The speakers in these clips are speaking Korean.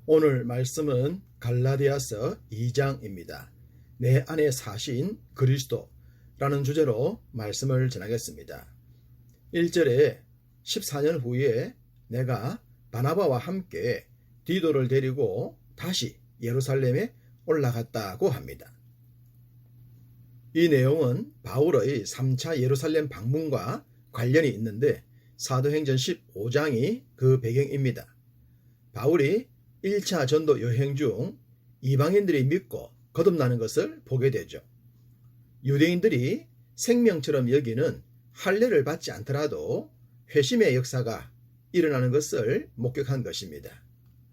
오늘 말씀은 갈라디아서 2장입니다. 내 안에 사신 그리스도라는 주제로 말씀을 전하겠습니다. 1절에 14년 후에 내가 바나바와 함께 디도를 데리고 다시 예루살렘에 올라갔다고 합니다. 이 내용은 바울의 3차 예루살렘 방문과 관련이 있는데 사도행전 15장이 그 배경입니다. 바울이 1차 전도 여행 중 이방인들이 믿고 거듭나는 것을 보게 되죠. 유대인들이 생명처럼 여기는 할례를 받지 않더라도 회심의 역사가 일어나는 것을 목격한 것입니다.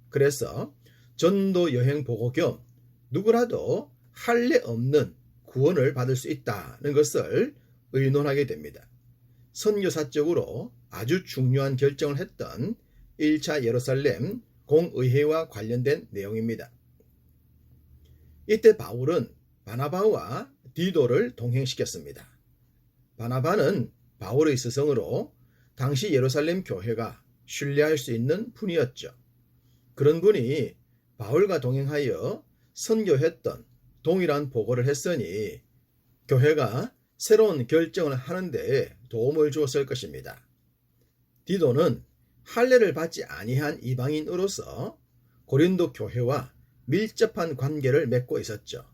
그래서 전도 여행 보고 겸 누구라도 할례 없는 구원을 받을 수 있다는 것을 의논하게 됩니다. 선교사적으로 아주 중요한 결정을 했던 1차 예루살렘 공의회와 관련된 내용입니다. 이때 바울은 바나바와 디도를 동행시켰습니다. 바나바는 바울의 스승으로 당시 예루살렘 교회가 신뢰할 수 있는 분이었죠. 그런 분이 바울과 동행하여 선교했던 동일한 보고를 했으니 교회가 새로운 결정을 하는데 도움을 주었을 것입니다. 디도는 할례를 받지 아니한 이방인으로서 고린도 교회와 밀접한 관계를 맺고 있었죠.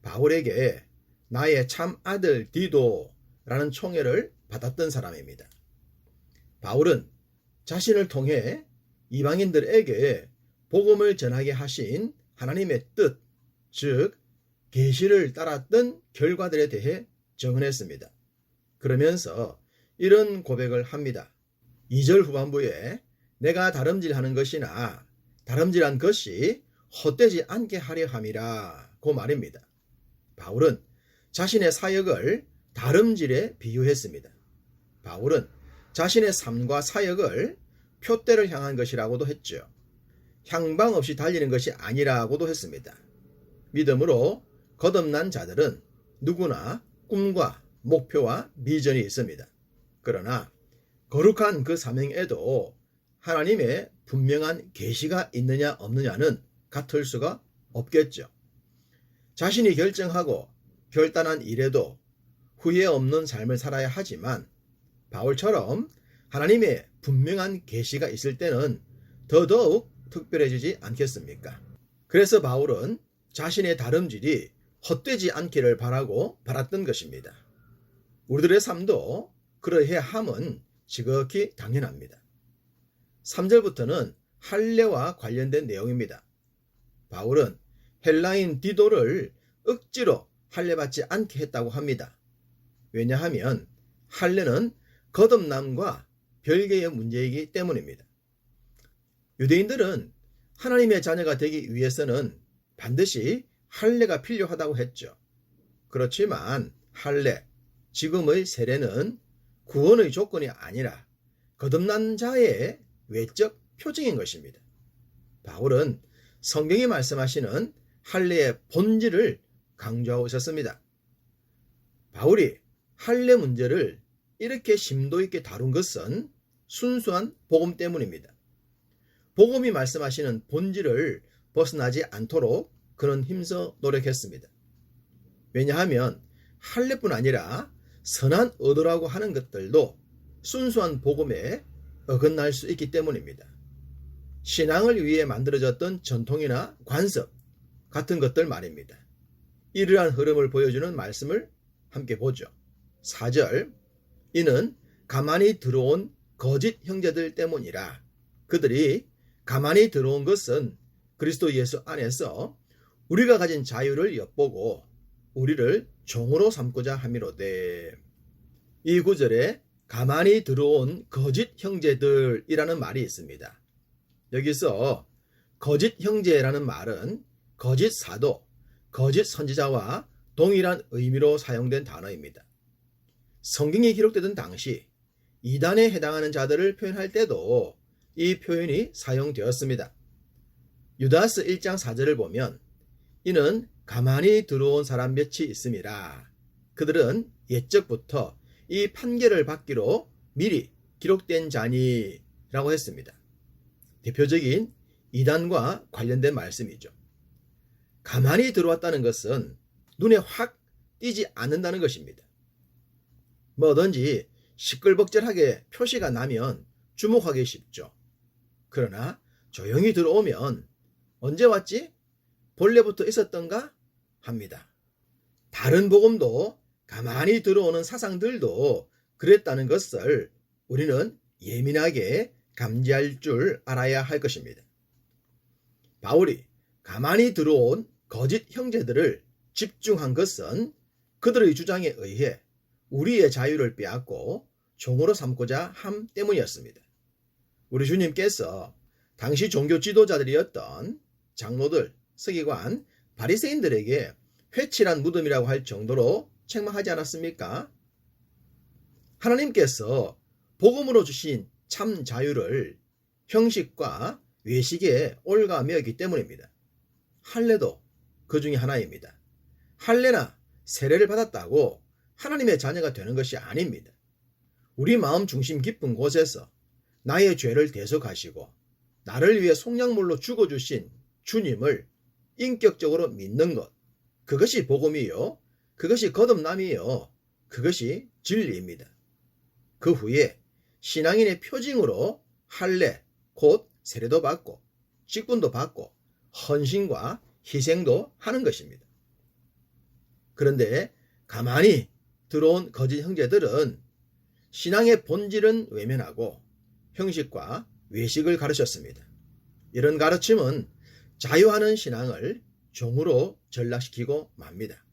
바울에게 나의 참 아들 디도라는 총애를 받았던 사람입니다. 바울은 자신을 통해 이방인들에게 복음을 전하게 하신 하나님의 뜻, 즉 계시를 따랐던 결과들에 대해 증언했습니다. 그러면서 이런 고백을 합니다. 2절 후반부에 내가 다름질하는 것이나 다름질한 것이 헛되지 않게 하려 함이라고 말입니다. 바울은 자신의 사역을 다름질에 비유했습니다. 바울은 자신의 삶과 사역을 표대를 향한 것이라고도 했죠. 향방 없이 달리는 것이 아니라고도 했습니다. 믿음으로 거듭난 자들은 누구나 꿈과 목표와 비전이 있습니다. 그러나 거룩한 그 사명에도 하나님의 분명한 계시가 있느냐 없느냐는 같을 수가 없겠죠. 자신이 결정하고 결단한 일에도 후회 없는 삶을 살아야 하지만 바울처럼 하나님의 분명한 계시가 있을 때는 더더욱 특별해지지 않겠습니까? 그래서 바울은 자신의 다름질이 헛되지 않기를 바라고 바랐던 것입니다. 우리들의 삶도 그러해야 함은 지극히 당연합니다. 3절부터는 할례와 관련된 내용입니다. 바울은 헬라인 디도를 억지로 할례받지 않게 했다고 합니다. 왜냐하면 할례는 거듭남과 별개의 문제이기 때문입니다. 유대인들은 하나님의 자녀가 되기 위해서는 반드시 할례가 필요하다고 했죠. 그렇지만 할례, 지금의 세례는 구원의 조건이 아니라 거듭난 자의 외적 표징인 것입니다. 바울은 성경이 말씀하시는 할례의 본질을 강조하고 있었습니다. 바울이 할례 문제를 이렇게 심도 있게 다룬 것은 순수한 복음 때문입니다. 복음이 말씀하시는 본질을 벗어나지 않도록 그는 힘써 노력했습니다. 왜냐하면 할례뿐 아니라 선한 의도라고 하는 것들도 순수한 복음에 어긋날 수 있기 때문입니다. 신앙을 위해 만들어졌던 전통이나 관습 같은 것들 말입니다. 이러한 흐름을 보여주는 말씀을 함께 보죠. 4절 이는 가만히 들어온 거짓 형제들 때문이라. 그들이 가만히 들어온 것은 그리스도 예수 안에서 우리가 가진 자유를 엿보고 우리를 종으로 삼고자 함이로되. 이 구절에 가만히 들어온 거짓 형제들이라는 말이 있습니다. 여기서 거짓 형제라는 말은 거짓 사도, 거짓 선지자와 동일한 의미로 사용된 단어입니다. 성경이 기록되던 당시 이단에 해당하는 자들을 표현할 때도 이 표현이 사용되었습니다. 유다서 1장 4절을 보면 이는 가만히 들어온 사람 몇이 있음이라. 그들은 옛적부터 이 판결을 받기로 미리 기록된 자니 라고 했습니다. 대표적인 이단과 관련된 말씀이죠. 가만히 들어왔다는 것은 눈에 확 띄지 않는다는 것입니다. 뭐든지 시끌벅적하게 표시가 나면 주목하기 쉽죠. 그러나 조용히 들어오면 언제 왔지? 본래부터 있었던가? 합니다. 다른 복음도 가만히 들어오는 사상들도 그랬다는 것을 우리는 예민하게 감지할 줄 알아야 할 것입니다. 바울이 가만히 들어온 거짓 형제들을 집중한 것은 그들의 주장에 의해 우리의 자유를 빼앗고 종으로 삼고자 함 때문이었습니다. 우리 주님께서 당시 종교 지도자들이었던 장로들, 서기관, 바리새인들에게 회칠한 무덤이라고 할 정도로 책망하지 않았습니까? 하나님께서 복음으로 주신 참 자유를 형식과 외식에 올가매었기 때문입니다. 할례도 그 중에 하나입니다. 할례나 세례를 받았다고 하나님의 자녀가 되는 것이 아닙니다. 우리 마음 중심 깊은 곳에서 나의 죄를 대속하시고 나를 위해 속량물로 죽어주신 주님을 인격적으로 믿는 것, 그것이 복음이요, 그것이 거듭남이요, 그것이 진리입니다. 그 후에 신앙인의 표징으로 할례, 곧 세례도 받고 직분도 받고 헌신과 희생도 하는 것입니다. 그런데 가만히 들어온 거짓 형제들은 신앙의 본질은 외면하고 형식과 외식을 가르쳤습니다. 이런 가르침은 자유하는 신앙을 종으로 전락시키고 맙니다.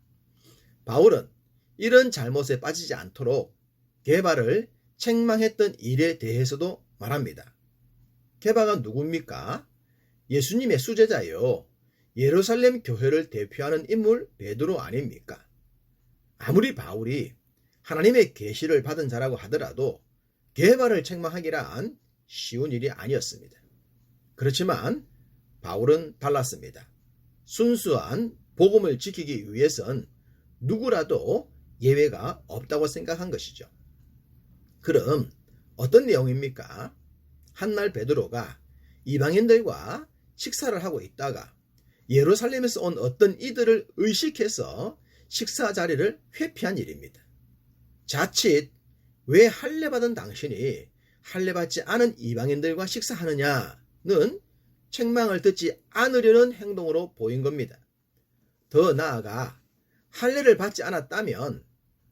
바울은 이런 잘못에 빠지지 않도록 게바를 책망했던 일에 대해서도 말합니다. 게바가 누굽니까? 예수님의 수제자요. 예루살렘 교회를 대표하는 인물 베드로 아닙니까? 아무리 바울이 하나님의 계시를 받은 자라고 하더라도 게바를 책망하기란 쉬운 일이 아니었습니다. 그렇지만 바울은 달랐습니다. 순수한 복음을 지키기 위해선 누구라도 예외가 없다고 생각한 것이죠. 그럼 어떤 내용입니까? 한날 베드로가 이방인들과 식사를 하고 있다가 예루살렘에서 온 어떤 이들을 의식해서 식사 자리를 회피한 일입니다. 자칫 왜 할례받은 당신이 할례받지 않은 이방인들과 식사하느냐는 책망을 듣지 않으려는 행동으로 보인 겁니다. 더 나아가 할례를 받지 않았다면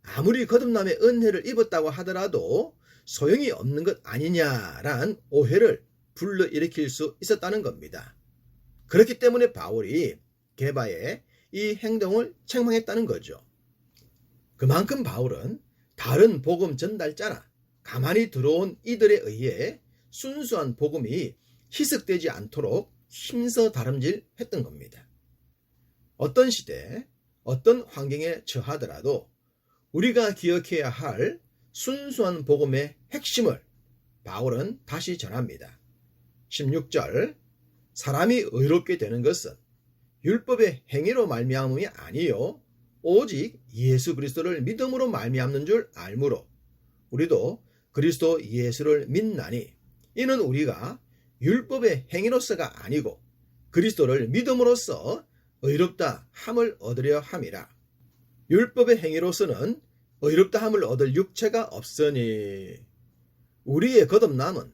아무리 거듭남의 은혜를 입었다고 하더라도 소용이 없는 것 아니냐라는 오해를 불러일으킬 수 있었다는 겁니다. 그렇기 때문에 바울이 게바의 이 행동을 책망했다는 거죠. 그만큼 바울은 다른 복음 전달자나 가만히 들어온 이들에 의해 순수한 복음이 희석되지 않도록 힘써 다름질했던 겁니다. 어떤 시대, 어떤 환경에 처하더라도 우리가 기억해야 할 순수한 복음의 핵심을 바울은 다시 전합니다. 16절, 사람이 의롭게 되는 것은 율법의 행위로 말미암음이 아니요 오직 예수 그리스도를 믿음으로 말미암는 줄 알므로 우리도 그리스도 예수를 믿나니 이는 우리가 율법의 행위로서가 아니고 그리스도를 믿음으로써 의롭다 함을 얻으려 함이라. 율법의 행위로서는 의롭다 함을 얻을 육체가 없으니 우리의 거듭남은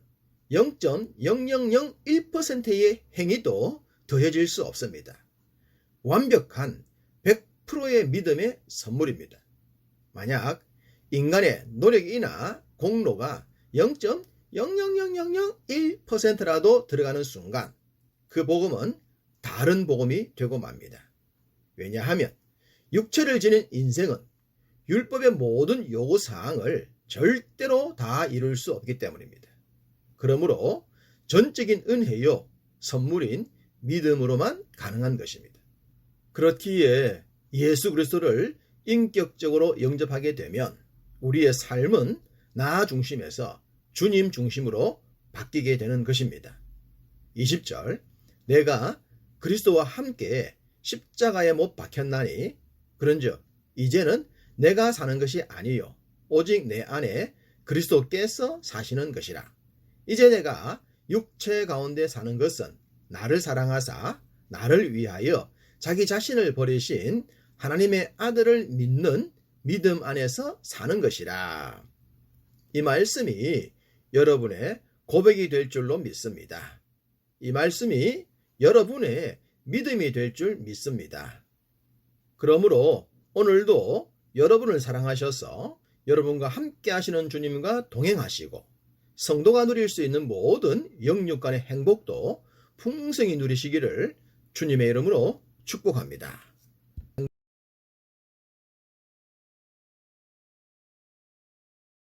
0.0001%의 행위도 더해질 수 없습니다. 완벽한 100%의 믿음의 선물입니다. 만약 인간의 노력이나 공로가 0.00001%라도 들어가는 순간 그 복음은 다른 복음이 되고 맙니다. 왜냐하면 육체를 지닌 인생은 율법의 모든 요구사항을 절대로 다 이룰 수 없기 때문입니다. 그러므로 전적인 은혜요 선물인 믿음으로만 가능한 것입니다. 그렇기에 예수 그리스도를 인격적으로 영접하게 되면 우리의 삶은 나 중심에서 주님 중심으로 바뀌게 되는 것입니다. 20절, 내가 그리스도와 함께 십자가에 못 박혔나니 그런즉 이제는 내가 사는 것이 아니요 오직 내 안에 그리스도께서 사시는 것이라. 이제 내가 육체 가운데 사는 것은 나를 사랑하사 나를 위하여 자기 자신을 버리신 하나님의 아들을 믿는 믿음 안에서 사는 것이라. 이 말씀이 여러분의 고백이 될 줄로 믿습니다. 이 말씀이 여러분의 믿음이 될 줄 믿습니다. 그러므로 오늘도 여러분을 사랑하셔서 여러분과 함께 하시는 주님과 동행하시고 성도가 누릴 수 있는 모든 영육간의 행복도 풍성히 누리시기를 주님의 이름으로 축복합니다.